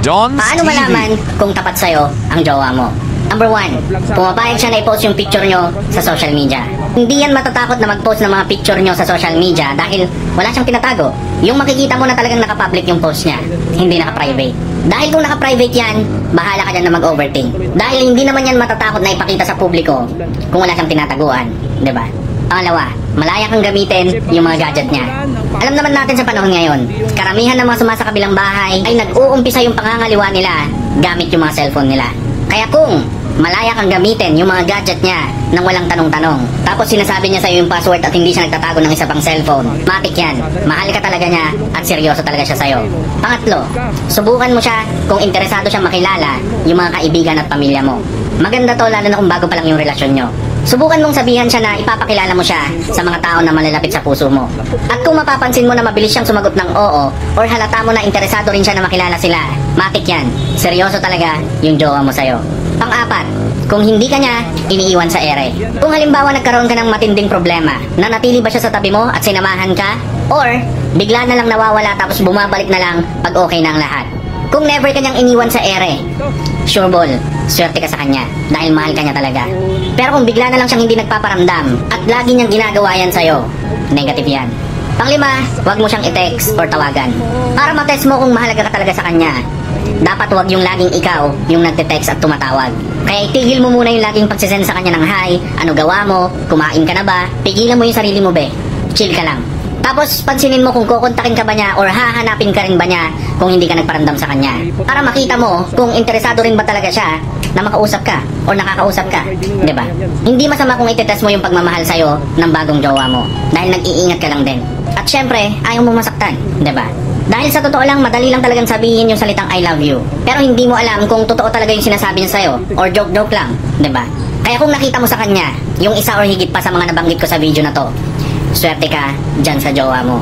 Don's Paano TV. malaman kung tapat sa'yo ang jowa mo? Number 1, pumapayag siya na i-post yung picture nyo sa social media. Hindi yan matatakot na mag-post ng mga picture nyo sa social media dahil wala siyang tinatago. Yung makikita mo na talagang naka-public yung post niya, hindi naka-private. Dahil kung naka-private yan, bahala ka dyan na mag-overthink. Dahil hindi naman yan matatakot na ipakita sa publiko kung wala siyang tinataguan, di ba? Pangalawa, malaya kang gamitin yung mga gadget niya. Alam naman natin sa panahon ngayon, karamihan ng mga sumasakabilang bahay ay nag-uumpisa yung pangangaliwa nila gamit yung mga cellphone nila. Kaya kung malaya kang gamitin yung mga gadget niya nang walang tanong-tanong, tapos sinasabi niya sa'yo yung password at hindi siya nagtatago ng isa pang cellphone, matik yan, mahal ka talaga niya at seryoso talaga siya sa'yo. Pangatlo, subukan mo siya kung interesado siyang makilala yung mga kaibigan at pamilya mo. Maganda to lalo na kung bago pa lang yung relasyon nyo. Subukan mong sabihan siya na ipapakilala mo siya sa mga tao na malalapit sa puso mo. At kung mapapansin mo na mabilis siyang sumagot ng oo or halata mo na interesado rin siya na makilala sila, matik yan, seryoso talaga yung jowa mo sa'yo. Pang-apat, kung hindi ka niya iniiwan sa ere. Kung halimbawa nagkaroon ka ng matinding problema, nanatili ba siya sa tabi mo at sinamahan ka? Or bigla na lang nawawala tapos bumabalik na lang pag okay na ang lahat? Kung never kanyang iniwan sa ere, sure ball, swerte ka sa kanya dahil mahal ka niya talaga. Pero kung bigla na lang siyang hindi nagpaparamdam at lagi niyang ginagawa yan sa'yo, negative yan. Panglima, huwag mo siyang i-text or tawagan. Para matest mo kung mahalaga ka talaga sa kanya, dapat huwag yung laging ikaw yung nagte-text at tumatawag. Kaya itigil mo muna yung laging pagsisend sa kanya ng hi, ano gawa mo, kumain ka na ba, pigilan mo yung sarili mo be, chill ka lang. Tapos pansinin mo kung kukontakin ka ba niya or hahanapin ka rin ba niya kung hindi ka nagparamdam sa kanya. Para makita mo kung interesado rin ba talaga siya na makausap ka o nakakausap ka, 'di ba? Hindi masama kung itetest mo yung pagmamahal sa'yo ng bagong jowa mo dahil nag-iingat ka lang din. At syempre, ayaw mo masaktan, 'di ba? Dahil sa totoo lang, madali lang talagang sabihin yung salitang I love you. Pero hindi mo alam kung totoo talaga yung sinasabi niya sa'yo or joke-joke lang, 'di ba? Kaya kung nakita mo sa kanya yung isa or higit pa sa mga nabanggit ko sa video na to, swerte ka dyan sa jowa mo.